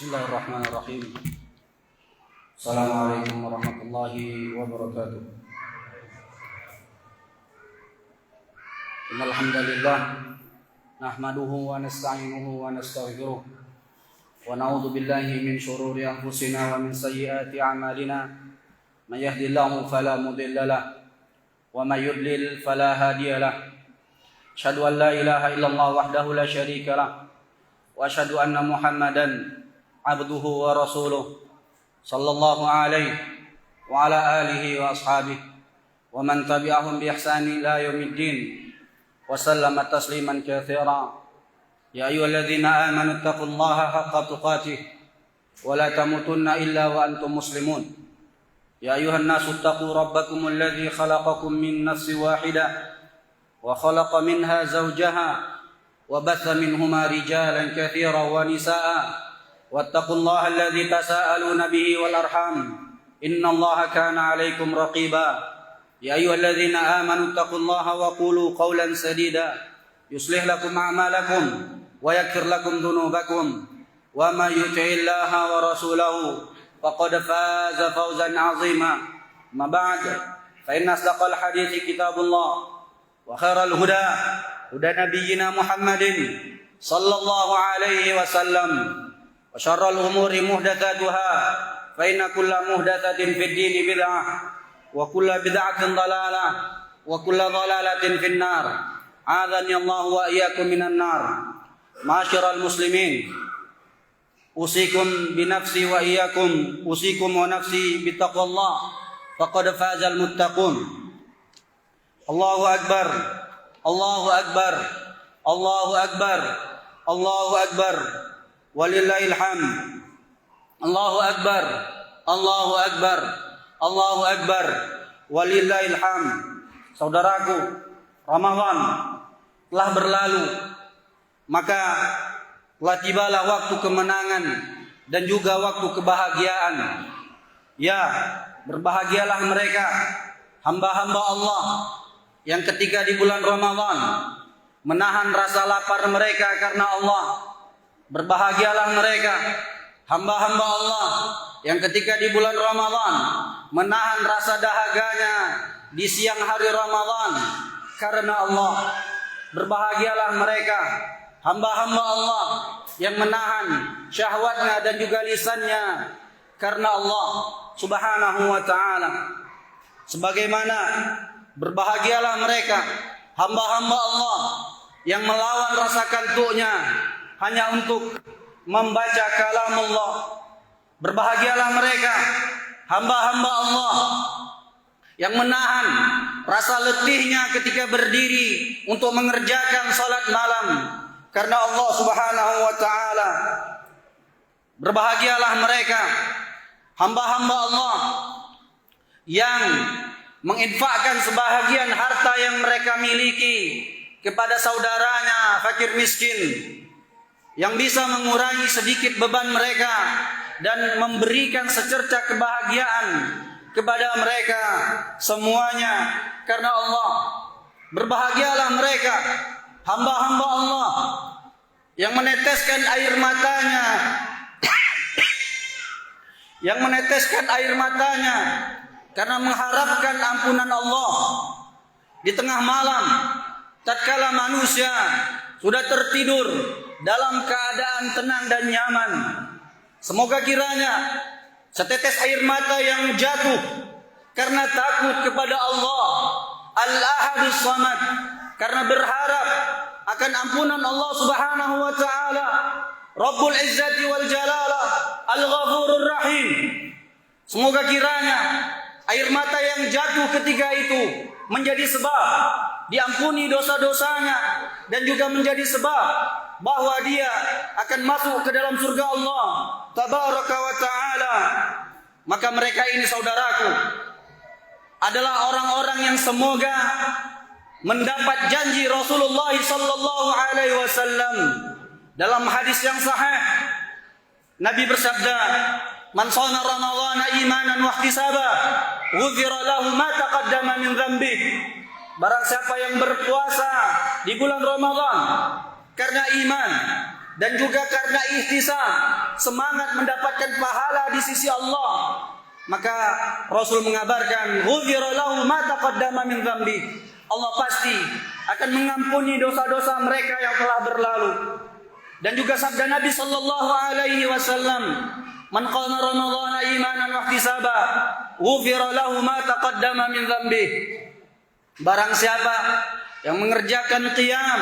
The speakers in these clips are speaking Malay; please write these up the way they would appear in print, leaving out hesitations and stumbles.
Bismillahirrahmanirrahim. Assalamualaikum warahmatullahi wabarakatuh. Innal hamdalillah nahmaduhu wa nasta'inuhu wa nastaghfiruh wa na'udzu billahi min shururi anfusina wa min sayyiati a'malina. May yahdihillahu fala mudilla lahu wa may yudlil fala hadiya lahu. Asyhadu an la ilaha illallah wahdahu la syarika lahu wa asyhadu anna Muhammadan abduhu wa rasuluh sallallahu alaihi wa ala alihi wa ashabihi wa man tabi'ahum bi ihsani ila yaumiddin wa sallama tasliman katsira. Ya ayyuhalladzina amanu taqullaha haqqa tuqatih wa la tamutunna illa wa antum muslimun. Ya ayyuhan nasu taqu rabbakumul ladzi khalaqakum min nafsin wahidah wa khalaqa minha zawjaha wa batha minhuma rijalan katsiran wa nisaa'a واتقوا الله الذي تساءلون به والأرحام إن الله كان عليكم رقيبا يا أيها الذين آمنوا اتقوا الله وقولوا قولا سديدا يصلح لكم أعمالكم ويغفر لكم ذنوبكم ومن يطع الله ورسوله فقد فاز فوزا عظيما ما بعد فإن أصدق الحديث كتاب الله وخير الهدى هدى نبينا محمد صلى الله عليه وسلم وشر الأمور محدثاتها فإن كل محدثة في الدين بدعة وكل بدعة ضلالة وكل ضلالة في النار أعاذني الله وإياكم من النار. معاشر المسلمين أوصيكم بنفسي وإياكم أوصيكم ونفسي بتقوى الله فقد فاز المتقون. الله أكبر الله أكبر الله أكبر الله أكبر walillahil hamd. Allahu akbar Allahu akbar Allahu akbar walillahil hamd. Saudaraku, Ramadan telah berlalu, maka telah tibalah waktu kemenangan dan juga waktu kebahagiaan. Ya, berbahagialah mereka hamba-hamba Allah yang ketika di bulan Ramadan menahan rasa lapar mereka karena Allah. Berbahagialah mereka hamba-hamba Allah yang ketika di bulan Ramadan menahan rasa dahaganya di siang hari Ramadan karena Allah. Berbahagialah mereka hamba-hamba Allah yang menahan syahwatnya dan juga lisannya karena Allah Subhanahu wa ta'ala. Sebagaimana berbahagialah mereka hamba-hamba Allah yang melawan rasa kantuknya hanya untuk membaca kalam Allah. Berbahagialah mereka hamba-hamba Allah yang menahan rasa letihnya ketika berdiri untuk mengerjakan salat malam karena Allah Subhanahu wa ta'ala. Berbahagialah mereka hamba-hamba Allah yang menginfakkan sebahagian harta yang mereka miliki kepada saudaranya fakir miskin, yang bisa mengurangi sedikit beban mereka dan memberikan secerca kebahagiaan kepada mereka semuanya karena Allah. Berbahagialah mereka hamba-hamba Allah yang meneteskan air matanya karena mengharapkan ampunan Allah di tengah malam tatkala manusia sudah tertidur dalam keadaan tenang dan nyaman. Semoga kiranya setetes air mata yang jatuh karena takut kepada Allah Al-Ahadus Samad, karena berharap akan ampunan Allah Subhanahu wa ta'ala Rabbul Izzati wal Jalalah Al-Ghafurur Rahim. Semoga kiranya air mata yang jatuh ketika itu menjadi sebab diampuni dosa-dosanya dan juga menjadi sebab bahwa dia akan masuk ke dalam surga Allah Tabaraka wa ta'ala. Maka mereka ini, saudaraku, adalah orang-orang yang semoga mendapat janji Rasulullah sallallahu alaihi wasallam. Dalam hadis yang sahih Nabi bersabda, "Man shoma Ramadhana imanan wa ihtisaban, ghufira lahu ma taqaddama min dhanbihi." Barang siapa yang berpuasa di bulan Ramadan karena iman dan juga karena ihtisab, semangat mendapatkan pahala di sisi Allah, maka Rasul mengabarkan, "Ghufira lahu ma taqaddama min dzambi." Allah pasti akan mengampuni dosa-dosa mereka yang telah berlalu. Dan juga sabda Nabi sallallahu alaihi wasallam, "Man qama ramadhana imanan wa ihtisaba, ghufira lahu ma taqaddama min dzambi." Barang siapa yang mengerjakan qiyam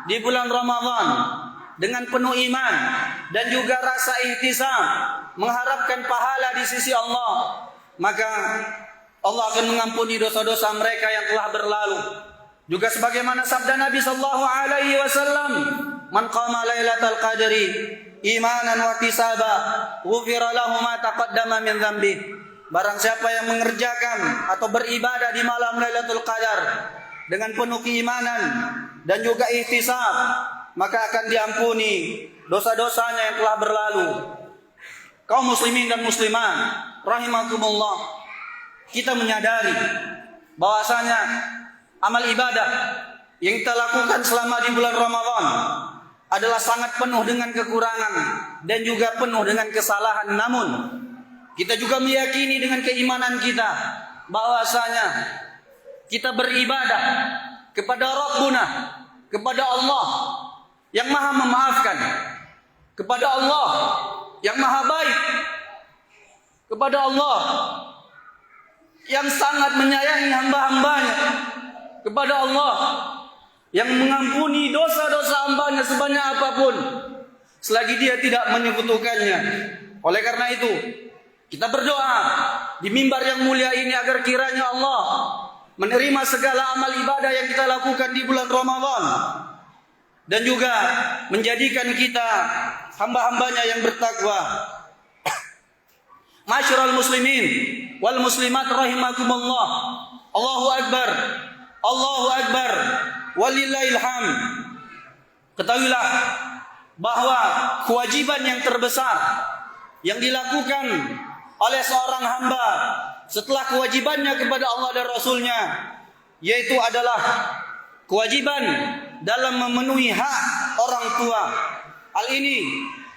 di bulan Ramadan dengan penuh iman dan juga rasa ihtisab, mengharapkan pahala di sisi Allah, maka Allah akan mengampuni dosa-dosa mereka yang telah berlalu. Juga sebagaimana sabda Nabi sallallahu alaihi wasallam, "Man qama lailatal qadri imanan wa ihtisaba, ghufira lahu ma taqaddama min dzambi." Barang siapa yang mengerjakan atau beribadah di malam Lailatul Qadar dengan penuh keimanan dan juga ihtisab, maka akan diampuni dosa-dosanya yang telah berlalu. Kaum muslimin dan muslimat rahimakumullah, kita menyadari bahwasanya amal ibadah yang kita lakukan selama di bulan Ramadan adalah sangat penuh dengan kekurangan dan juga penuh dengan kesalahan. Namun kita juga meyakini dengan keimanan kita bahwasanya kita beribadah kepada Rabbuna, kepada Allah yang Maha memaafkan, kepada Allah yang Maha baik, kepada Allah yang sangat menyayangi hamba-hambanya, kepada Allah yang mengampuni dosa-dosa hambanya sebanyak apapun selagi dia tidak menyekutukannya. Oleh karena itu, kita berdoa di mimbar yang mulia ini agar kiranya Allah menerima segala amal ibadah yang kita lakukan di bulan Ramadan dan juga menjadikan kita hamba-hambanya yang bertakwa. Masyarul muslimin wal muslimat rahimakumullah. Allahu akbar. Allahu akbar. Walillahil hamd. Ketahuilah bahwa kewajiban yang terbesar yang dilakukan oleh seorang hamba setelah kewajibannya kepada Allah dan Rasulnya, yaitu adalah kewajiban dalam memenuhi hak orang tua. Hal ini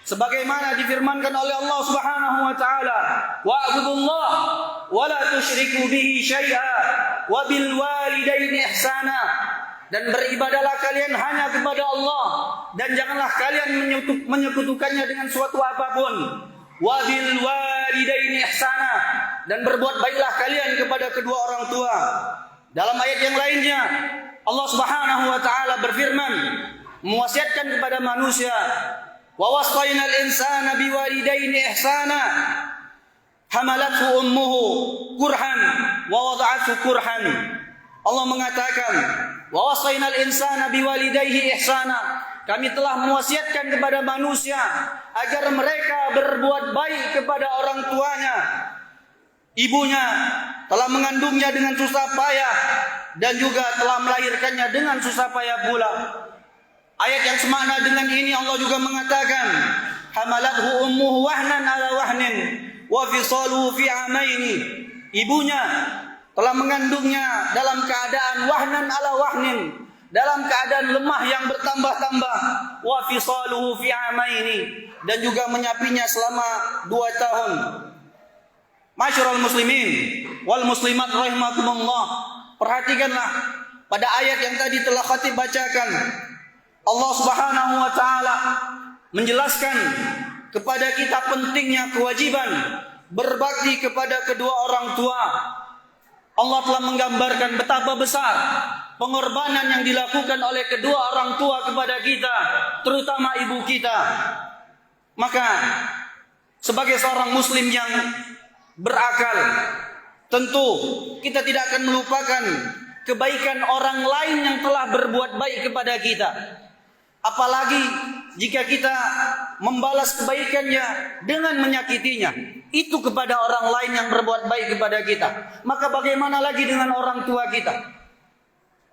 sebagaimana difirmankan oleh Allah Subhanahu wa taala, "Wa'budullah wa la tusyriku bihi syai'a wa bil walidaini ihsana." Dan beribadalah kalian hanya kepada Allah dan janganlah kalian menyekutukannya dengan suatu apapun. Wa bil walidaini ihsana, dan berbuat baiklah kalian kepada kedua orang tua. Dalam ayat yang lainnya Allah Subhanahu wa taala berfirman, mewasiatkan kepada manusia, wa wasainal insana biwalidaini ihsana hamalathu ummuhu kurhan wa wada'athu kurhan. Allah mengatakan, wa wasainal insana biwalidayhi ihsana, kami telah mewasiatkan kepada manusia agar mereka berbuat baik kepada orang tuanya. Ibunya telah mengandungnya dengan susah payah dan juga telah melahirkannya dengan susah payah pula. Ayat yang semakna dengan ini Allah juga mengatakan, hamalathu ummuhu wahnan ala wahnin wa fisaluhu fi amaini. Ibunya telah mengandungnya dalam keadaan wahnan ala wahnin, dalam keadaan lemah yang bertambah-tambah, wa fisaluhu fi amaini, dan juga menyapinya selama 2 tahun. Masyarul muslimin wal muslimat rahimakumullah, perhatikanlah pada ayat yang tadi telah khatib bacakan, Allah Subhanahu wa taala menjelaskan kepada kita pentingnya kewajiban berbakti kepada kedua orang tua. Allah telah menggambarkan betapa besar pengorbanan yang dilakukan oleh kedua orang tua kepada kita, terutama ibu kita. Maka sebagai seorang muslim yang berakal, tentu kita tidak akan melupakan kebaikan orang lain yang telah berbuat baik kepada kita. Apalagi jika kita membalas kebaikannya dengan menyakitinya, itu kepada orang lain yang berbuat baik kepada kita. Maka bagaimana lagi dengan orang tua kita?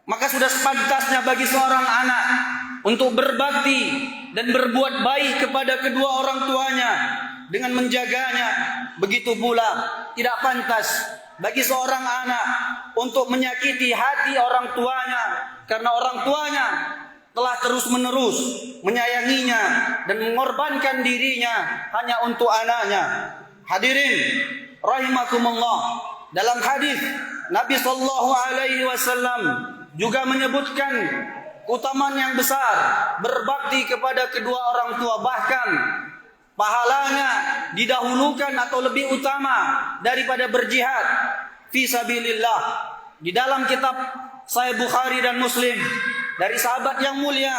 Maka sudah sepantasnya bagi seorang anak untuk berbakti dan berbuat baik kepada kedua orang tuanya dengan menjaganya. Begitu pula tidak pantas bagi seorang anak untuk menyakiti hati orang tuanya, karena orang tuanya telah terus-menerus menyayanginya dan mengorbankan dirinya hanya untuk anaknya. Hadirin rahimakumullah, dalam hadis Nabi sallallahu alaihi wasallam juga menyebutkan keutamaan yang besar berbakti kepada kedua orang tua, bahkan pahalanya didahulukan atau lebih utama daripada berjihad fi sabilillah. Di dalam kitab Sahih Bukhari dan Muslim dari sahabat yang mulia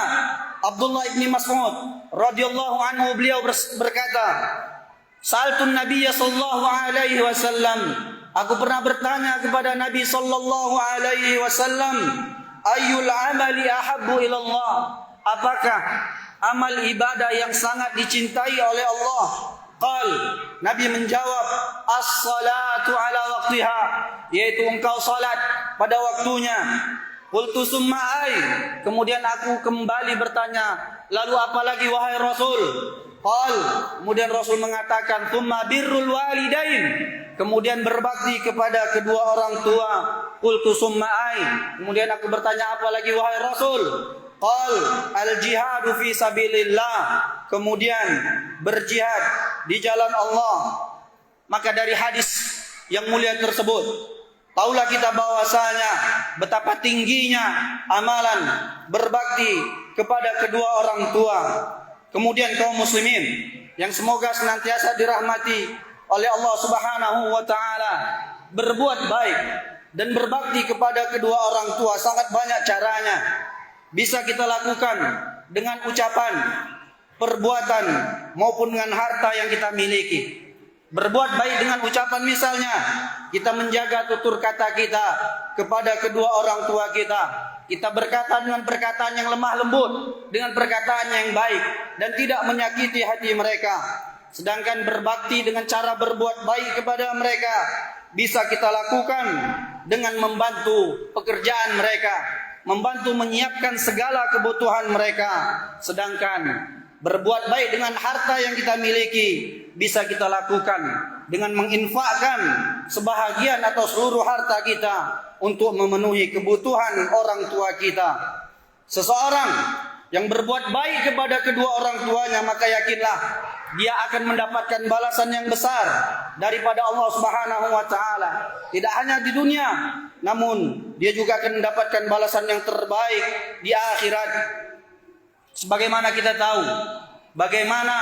Abdullah ibni Mas'ud radhiyallahu anhu, beliau berkata, "Sa'altun Nabiyya sallallahu alaihi wasallam." Aku pernah bertanya kepada Nabi sallallahu alaihi wasallam, "Ayyul amali ahabbu ila Allah?" Apakah amal ibadah yang sangat dicintai oleh Allah? Nabi menjawab, "As-salatu ala waqtiha," yaitu engkau salat pada waktunya. Qultu summa ay, kemudian aku kembali bertanya, lalu apa lagi wahai Rasul? Kemudian Rasul mengatakan, "Tsumma birrul walidain," kemudian berbakti kepada kedua orang tua. Qultu summa ay, kemudian aku bertanya apa lagi wahai Rasul? Al-jihadu fi sabilillah, kemudian berjihad di jalan Allah. Maka dari hadis yang mulia tersebut, taulah kita bahwasanya betapa tingginya amalan berbakti kepada kedua orang tua. Kemudian kaum muslimin yang semoga senantiasa dirahmati oleh Allah Subhanahu wa taala, berbuat baik dan berbakti kepada kedua orang tua sangat banyak caranya. Bisa kita lakukan dengan ucapan, perbuatan, maupun dengan harta yang kita miliki. Berbuat baik dengan ucapan, misalnya kita menjaga tutur kata kita kepada kedua orang tua kita. Kita berkata dengan perkataan yang lemah lembut, dengan perkataan yang baik, dan tidak menyakiti hati mereka. Sedangkan berbakti dengan cara berbuat baik kepada mereka bisa kita lakukan dengan membantu pekerjaan mereka, membantu menyiapkan segala kebutuhan mereka. Sedangkan berbuat baik dengan harta yang kita miliki bisa kita lakukan dengan menginfakkan sebahagian atau seluruh harta kita untuk memenuhi kebutuhan orang tua kita. Seseorang yang berbuat baik kepada kedua orang tuanya, maka yakinlah dia akan mendapatkan balasan yang besar daripada Allah Subhanahu wa taala. Tidak hanya di dunia, namun dia juga akan mendapatkan balasan yang terbaik di akhirat. Sebagaimana kita tahu bagaimana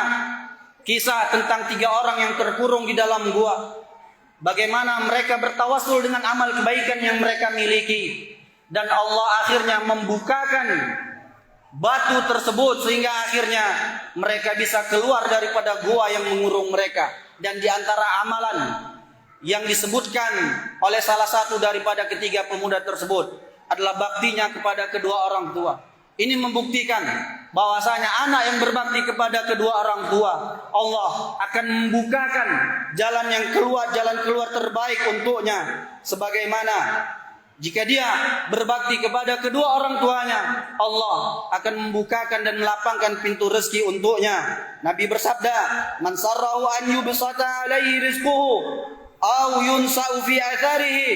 kisah tentang 3 orang yang terkurung di dalam gua, bagaimana mereka bertawasul dengan amal kebaikan yang mereka miliki, dan Allah akhirnya membukakan batu tersebut sehingga akhirnya mereka bisa keluar daripada gua yang mengurung mereka. Dan di antara amalan yang disebutkan oleh salah satu daripada ketiga pemuda tersebut adalah baktinya kepada kedua orang tua. Ini membuktikan bahwasanya anak yang berbakti kepada kedua orang tua, Allah akan membukakan jalan keluar terbaik untuknya. Sebagaimana jika dia berbakti kepada kedua orang tuanya, Allah akan membukakan dan melapangkan pintu rezeki untuknya. Nabi bersabda, "Man sarrahu an yubsata alaihi rizquhu aw yunsa'u fi atharihi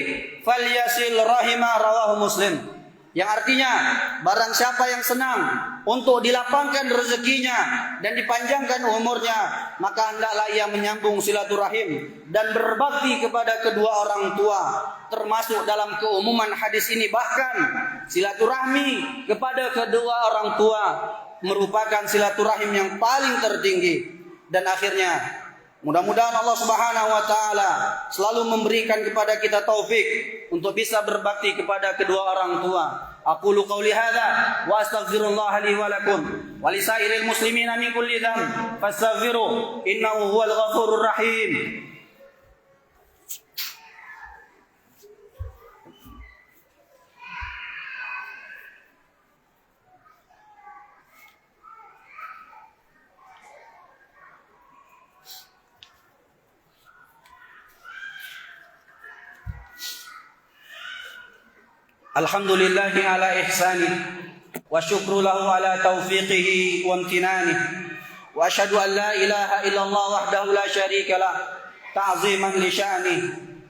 falyasil rahimah," rawahu Muslim. Yang artinya, barang siapa yang senang untuk dilapangkan rezekinya dan dipanjangkan umurnya, maka hendaklah ia menyambung silaturahim dan berbakti kepada kedua orang tua. Termasuk dalam keumuman hadis ini, bahkan silaturahmi kepada kedua orang tua merupakan silaturahim yang paling tertinggi. Dan akhirnya mudah-mudahan Allah Subhanahu wa taala selalu memberikan kepada kita taufik untuk bisa berbakti kepada kedua orang tua. Aqulu qauli hadza wa astaghfirullah li wa lakum wa li sairil muslimina min kulli dhanb fastaghfiru innahu huwal ghafurur rahim. Alhamdulillahi ala ihsanih wa syukru lahu ala taufiqihi wa amtinanih wa asyhadu an la ilaha illallah wahdahu la syarika lah ta'ziman li sya'nih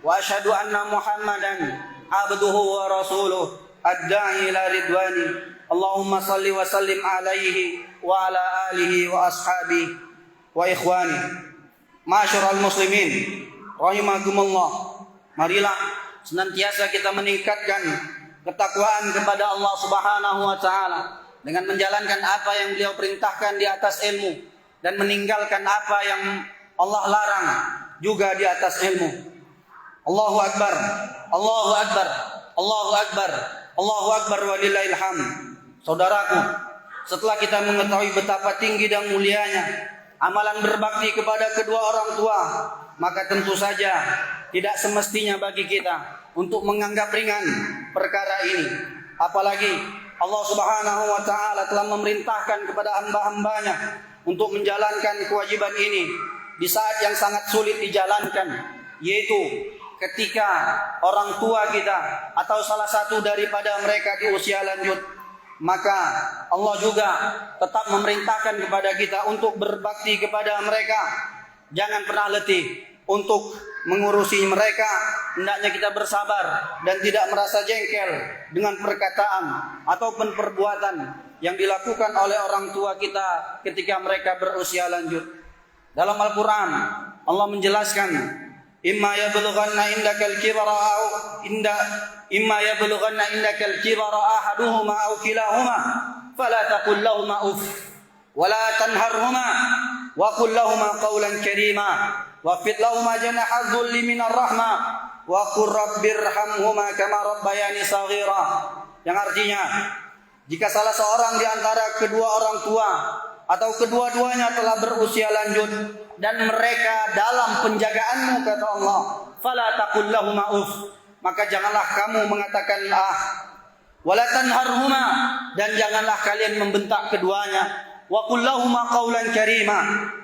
wa asyhadu anna Muhammadan abduhu wa rasuluh ad-da'i ila ridwani. Allahumma salli wa sallim alaihi wa ala alihi wa ashabihi wa ikhwani. Ma'asyiral muslimin rahimakumullah. Marilah senantiasa kita meningkatkan ketakwaan kepada Allah Subhanahu wa taala dengan menjalankan apa yang beliau perintahkan di atas ilmu dan meninggalkan apa yang Allah larang juga di atas ilmu. Allahu akbar, Allahu akbar, Allahu akbar, Allahu akbar walillahil hamd. Saudaraku, setelah kita mengetahui betapa tinggi dan mulianya amalan berbakti kepada kedua orang tua, maka tentu saja tidak semestinya bagi kita untuk menganggap ringan perkara ini. Apalagi Allah Subhanahu wa taala telah memerintahkan kepada hamba-hambanya untuk menjalankan kewajiban ini di saat yang sangat sulit dijalankan, yaitu ketika orang tua kita atau salah satu daripada mereka di usia lanjut. Maka Allah juga tetap memerintahkan kepada kita untuk berbakti kepada mereka. Jangan pernah letih untuk mengurusi mereka. Hendaknya kita bersabar dan tidak merasa jengkel dengan perkataan ataupun perbuatan yang dilakukan oleh orang tua kita ketika mereka berusia lanjut. Dalam Al-Quran Allah menjelaskan, imma yablughanna indakal kibara au imma yablughanna indakal kibara ahaduhuma aw kilahuma fala taqul lahumā uff wa la tanharhumā wa qul lahumā qawlan karīmā waqfid lahumā janaha dhulli minar rahmah wa qur rabbirhamhumā kamā rabbayani shaghīrā. Yang artinya, jika salah seorang di antara kedua orang tua atau kedua-duanya telah berusia lanjut dan mereka dalam penjagaanmu, kata Allah, fala taqul lahumā uff, maka janganlah kamu mengatakan wala tanharhuma, dan janganlah kalian membentak keduanya, wa qul lahumā qawlan karīmā,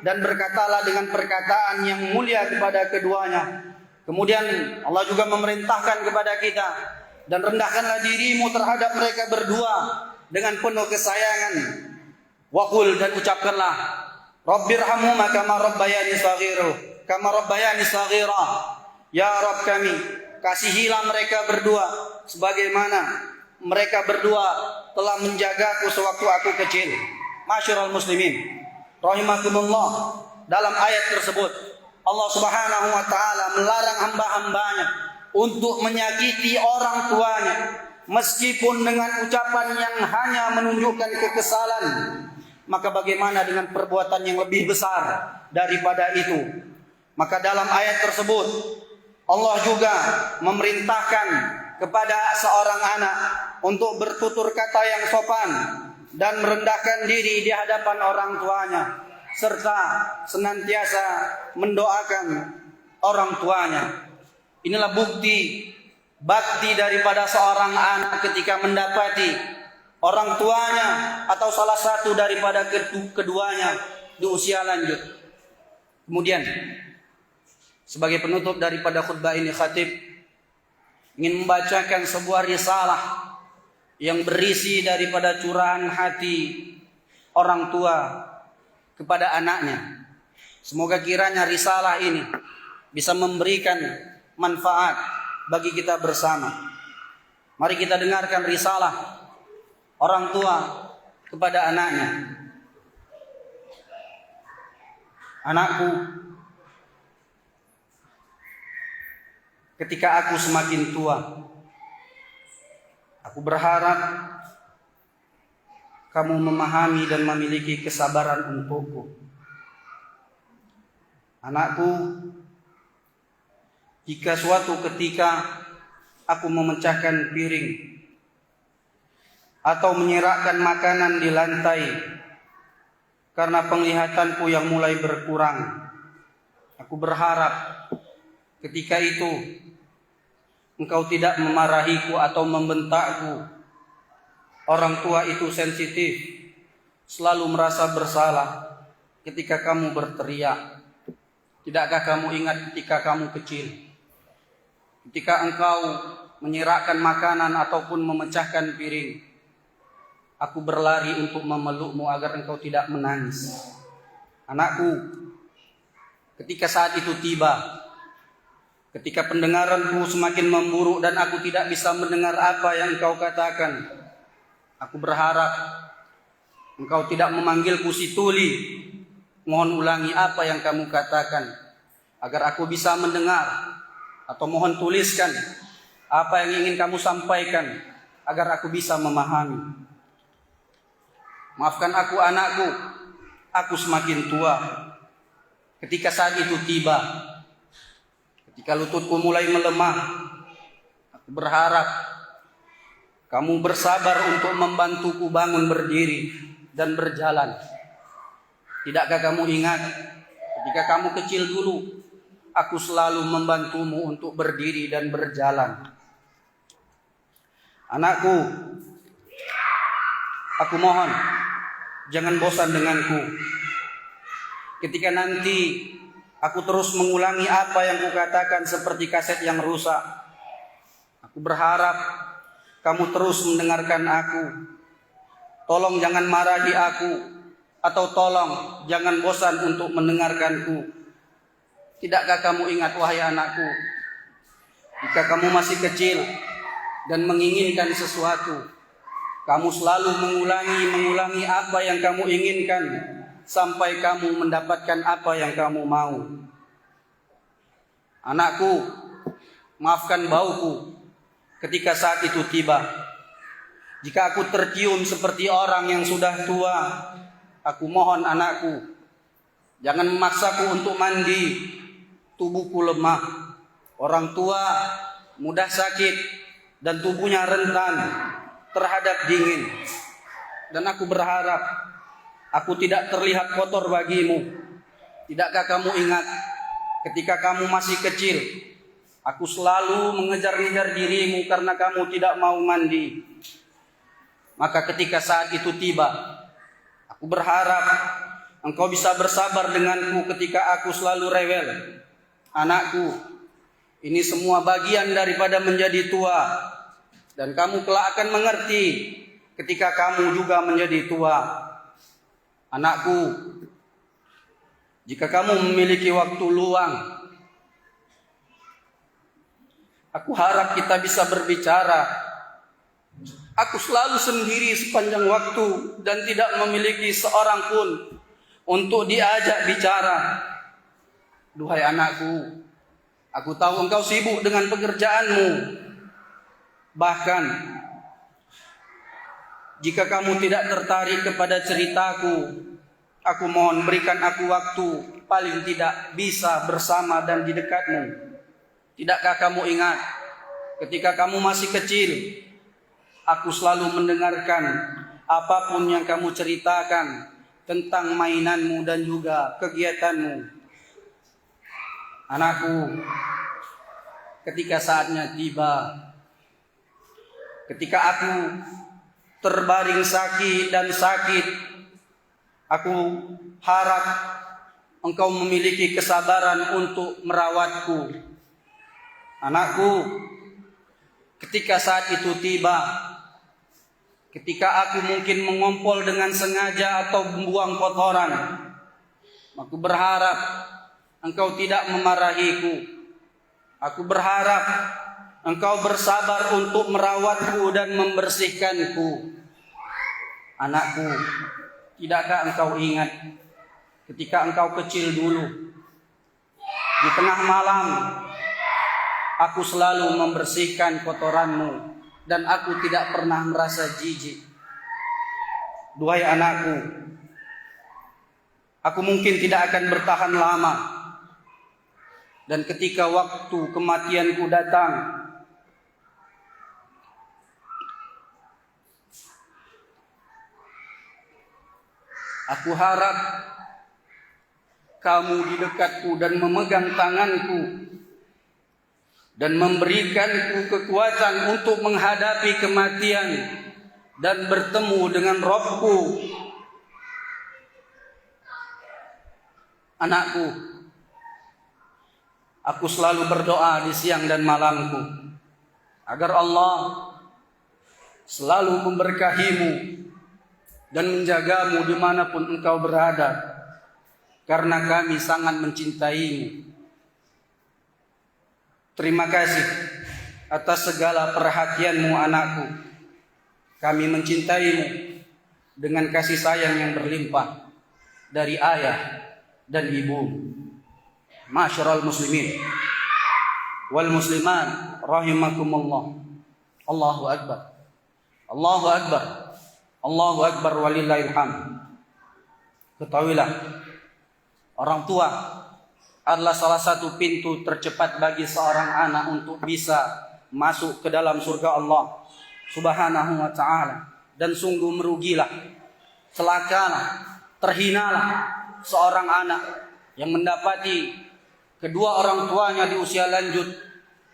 dan berkatalah dengan perkataan yang mulia kepada keduanya. Kemudian Allah juga memerintahkan kepada kita, dan rendahkanlah dirimu terhadap mereka berdua dengan penuh kesayangan. Wa qul, dan ucapkanlah, rabbirhamhuma kama rabbayani shaghira, ya Rabb kami, kasihilah mereka berdua sebagaimana mereka berdua telah menjagaku sewaktu aku kecil. Ma'asyiral muslimin rahimakumullah, dalam ayat tersebut Allah Subhanahu wa taala melarang hamba-hambanya untuk menyakiti orang tuanya meskipun dengan ucapan yang hanya menunjukkan kekesalan. Maka bagaimana dengan perbuatan yang lebih besar daripada itu? Maka dalam ayat tersebut Allah juga memerintahkan kepada seorang anak untuk bertutur kata yang sopan dan merendahkan diri di hadapan orang tuanya, serta senantiasa mendoakan orang tuanya. Inilah bukti bakti daripada seorang anak ketika mendapati orang tuanya atau salah satu daripada keduanya di usia lanjut. Kemudian sebagai penutup daripada khutbah ini, khatib ingin membacakan sebuah risalah yang berisi daripada curahan hati orang tua kepada anaknya. Semoga kiranya risalah ini bisa memberikan manfaat bagi kita bersama. Mari kita dengarkan risalah orang tua kepada anaknya. Anakku, ketika aku semakin tua, aku berharap kamu memahami dan memiliki kesabaran untukku. Anakku, jika suatu ketika aku memecahkan piring atau menyirakkan makanan di lantai karena penglihatanku yang mulai berkurang, aku berharap ketika itu engkau tidak memarahiku atau membentakku. Orang tua itu sensitif, selalu merasa bersalah ketika kamu berteriak. Tidakkah kamu ingat ketika kamu kecil, ketika engkau menyirakkan makanan ataupun memecahkan piring, aku berlari untuk memelukmu agar engkau tidak menangis. Anakku, ketika saat itu tiba, ketika pendengaranku semakin memburuk dan aku tidak bisa mendengar apa yang engkau katakan, Aku berharap engkau tidak memanggilku si tuli. Mohon ulangi apa yang kamu katakan agar aku bisa mendengar, atau mohon tuliskan apa yang ingin kamu sampaikan agar aku bisa memahami. Maafkan aku anakku, aku semakin tua. Ketika saat itu tiba, ketika lututku mulai melemah, aku berharap kamu bersabar untuk membantuku bangun berdiri dan berjalan. Tidakkah kamu ingat ketika kamu kecil dulu, aku selalu membantumu untuk berdiri dan berjalan. Anakku, aku mohon jangan bosan denganku. Ketika nanti aku terus mengulangi apa yang kukatakan seperti kaset yang rusak, aku berharap kamu terus mendengarkan aku. Tolong jangan marahi aku, atau tolong jangan bosan untuk mendengarkanku. Tidakkah kamu ingat, wahai anakku, jika kamu masih kecil dan menginginkan sesuatu, kamu selalu mengulangi apa yang kamu inginkan sampai kamu mendapatkan apa yang kamu mau. Anakku, maafkan bauku ketika saat itu tiba. Jika aku tercium seperti orang yang sudah tua, aku mohon anakku, jangan memaksaku untuk mandi. Tubuhku lemah. Orang tua mudah sakit dan tubuhnya rentan terhadap dingin. Dan aku berharap aku tidak terlihat kotor bagimu. Tidakkah kamu ingat ketika kamu masih kecil, aku selalu mengejar-ngejar dirimu karena kamu tidak mau mandi. Maka ketika saat itu tiba, aku berharap engkau bisa bersabar denganku ketika aku selalu rewel. Anakku, ini semua bagian daripada menjadi tua, dan kamu kelak akan mengerti ketika kamu juga menjadi tua. Anakku, jika kamu memiliki waktu luang, aku harap kita bisa berbicara. Aku selalu sendiri sepanjang waktu dan tidak memiliki seorang pun untuk diajak bicara. Duhai anakku, aku tahu engkau sibuk dengan pekerjaanmu. Bahkan jika kamu tidak tertarik kepada ceritaku, aku mohon berikan aku waktu paling tidak bisa bersama dan di dekatmu. Tidakkah kamu ingat ketika kamu masih kecil, aku selalu mendengarkan apapun yang kamu ceritakan tentang mainanmu dan juga kegiatanmu. Anakku, ketika saatnya tiba, ketika aku terbaring sakit, aku harap engkau memiliki kesabaran untuk merawatku. Anakku, ketika saat itu tiba, ketika aku mungkin mengompol dengan sengaja atau membuang kotoran, aku berharap engkau tidak memarahiku. Aku berharap engkau bersabar untuk merawatku dan membersihkanku. Anakku, tidakkah engkau ingat ketika engkau kecil dulu, di tengah malam aku selalu membersihkan kotoranmu dan aku tidak pernah merasa jijik. Duhai anakku, aku mungkin tidak akan bertahan lama. Dan ketika waktu kematianku datang, aku harap kamu di dekatku dan memegang tanganku dan memberikanku kekuatan untuk menghadapi kematian dan bertemu dengan Rabbku. Anakku, aku selalu berdoa di siang dan malamku agar Allah selalu memberkahimu dan menjagamu dimanapun engkau berada, karena kami sangat mencintaimu. Terima kasih atas segala perhatianmu anakku. kami mencintaimu dengan kasih sayang yang berlimpah dari ayah dan ibu. Ma'syiral muslimin wal muslimat rahimakumullah. Allahu akbar. Allahu akbar. Allahu akbar walillahil hamd. Ketahuilah, orang tua adalah salah satu pintu tercepat bagi seorang anak untuk bisa masuk ke dalam surga Allah Subhanahu wa ta'ala. Dan sungguh merugilah, celakalah, terhinalah seorang anak yang mendapati kedua orang tuanya di usia lanjut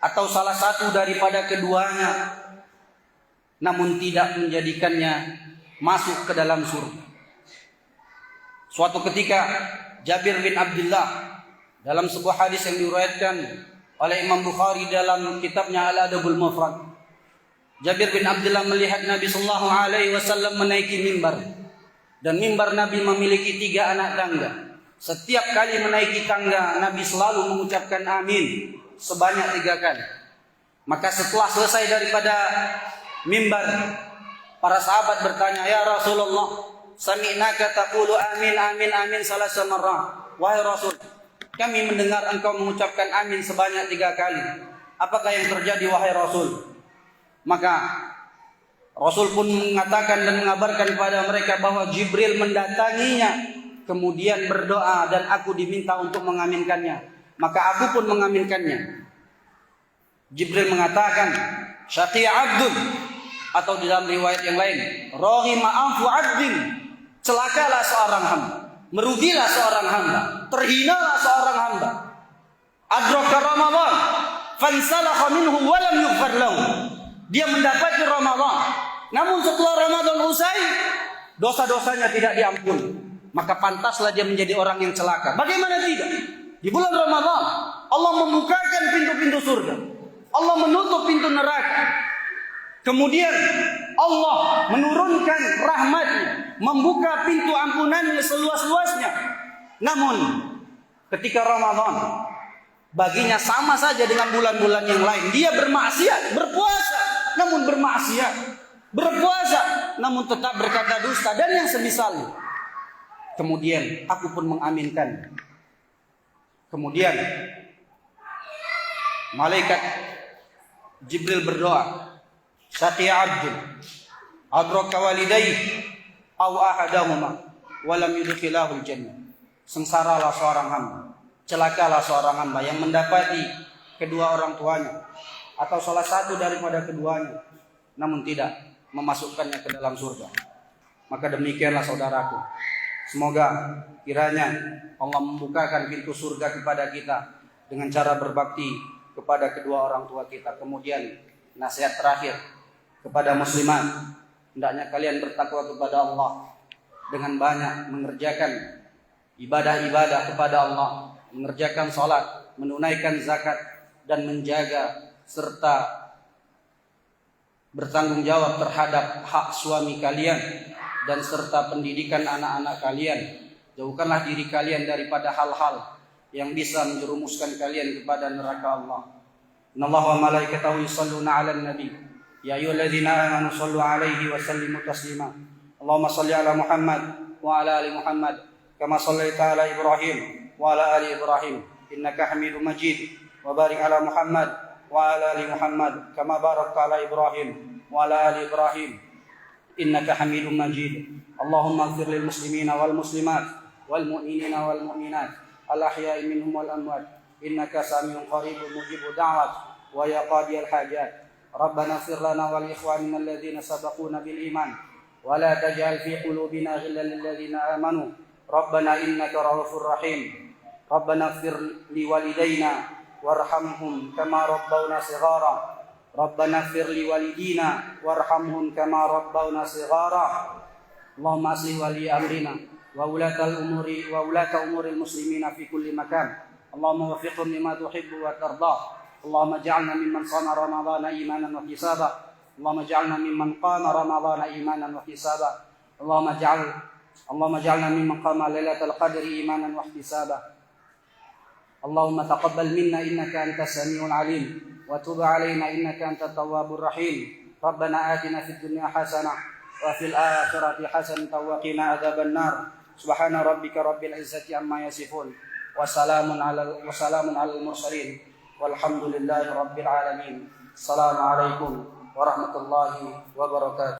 atau salah satu daripada keduanya, namun tidak menjadikannya masuk ke dalam surga. Suatu ketika Jabir bin Abdullah dalam sebuah hadis yang diriwayatkan oleh Imam Bukhari dalam kitabnya Al-Adabul Mufrad, Jabir bin Abdullah melihat Nabi sallallahu alaihi wasallam menaiki mimbar, dan mimbar Nabi memiliki 3 anak tangga. Setiap kali menaiki tangga, Nabi selalu mengucapkan amin sebanyak 3 kali. Maka setelah selesai daripada mimbar, para sahabat bertanya, "Ya Rasulullah, sami'naka taqulu amin amin amin salasa marrah." Wahai Rasul, kami mendengar engkau mengucapkan amin sebanyak 3 kali. Apakah yang terjadi wahai Rasul? Maka Rasul pun mengatakan dan mengabarkan kepada mereka bahwa Jibril mendatanginya, kemudian berdoa dan aku diminta untuk mengaminkannya. Maka aku pun mengaminkannya. Jibril mengatakan, "Syaqi 'abdun," atau di dalam riwayat yang lain, "Raghima anfu 'abdin," celakalah seorang hamba, merugilah seorang hamba, terhinalah seorang hamba. Adraka Ramadan fansalakha minhu wa lam yughfar lahu. Dia mendapati Ramadan, namun setelah Ramadan usai, dosa-dosanya tidak diampuni. Maka pantaslah dia menjadi orang yang celaka. Bagaimana tidak? Di bulan Ramadan, Allah membukakan pintu-pintu surga, Allah menutup pintu neraka. Kemudian Allah menurunkan rahmatnya, membuka pintu ampunannya seluas-luasnya. Namun ketika Ramadan, baginya sama saja dengan bulan-bulan yang lain. Dia bermaksiat, berpuasa, namun bermaksiat, berpuasa, namun tetap berkata dusta, dan yang semisalnya. Kemudian aku pun mengaminkan. Kemudian malaikat Jibril berdoa, "Syaqi 'abdun adraka walidayhi aw ahadahuma wa lam yudkhilahul jannah." Sengsaralah seorang hamba, celakalah seorang hamba yang mendapati kedua orang tuanya atau salah satu daripada keduanya, namun tidak memasukkannya ke dalam surga. Maka demikianlah saudaraku, semoga kiranya Allah membukakan pintu surga kepada kita dengan cara berbakti kepada kedua orang tua kita. Kemudian nasihat terakhir kepada muslimat, hendaknya kalian bertakwa kepada Allah dengan banyak mengerjakan ibadah-ibadah kepada Allah, mengerjakan salat, menunaikan zakat, dan menjaga serta bertanggung jawab terhadap hak suami kalian dan serta pendidikan anak-anak kalian. Jauhkanlah diri kalian daripada hal-hal yang bisa menjerumuskan kalian kepada neraka Allah. Innallaha wa malaikatahu yusholluna 'alan nabi ya ayyuhalladzina amanu shallu 'alaihi wa sallimu taslima. Allahumma shalli 'ala Muhammad wa 'ala ali Muhammad kama shallaita 'ala Ibrahim wa 'ala ali Ibrahim innaka Hamidum Majid. Wa barik 'ala Muhammad wa 'ala ali Muhammad kama barakta 'ala Ibrahim wa 'ala ali Ibrahim innaka Hamidum Majid. Allahumma ighfir lil muslimina wal muslimat wal mu'minina wal mu'minat al ahya'i minhum wal amwat innaka samiun qaribun mujibud da'wat wa ya qadiyal hajat. Rabbana ighfir lana wa li ikhwanina alladhina sabaquna bil iman wa la taj'al fi qulubina ghillan lil ladzina amanu Rabbana innaka ra'ufur rahim. Rabbana ighfir li walidayna warhamhum kama rabbawna shighara. Rabbana ighfir li walidina warhamhum kama rabbawna shighara. Allahumma aslih wali amrina wa ulata umuril muslimina fi kulli makan. Allahumma waffiqhum lima tuhibbu wa tardah. Allahumma ij'alna mimman shama ramadhana imanan wa ihtisaba. Allahumma ij'alna mimman qama ramadhana imanan wa ihtisaba. Allahumma ij'alna mimman qama lailatal qadri imanan wa ihtisaba. Allahumma taqabbal minna innaka antas samiul alim wa tub 'alaina innaka antat tawwabur rahim. Rabbana atina fid dunya hasanah wa fil akhirati hasanah wa qina adzabannar. Subhana rabbika rabbil izzati amma yasifun. Wassalamun alal mursalin. Walhamdulillahi rabbil alamin. Assalamualaikum warahmatullahi wabarakatuh.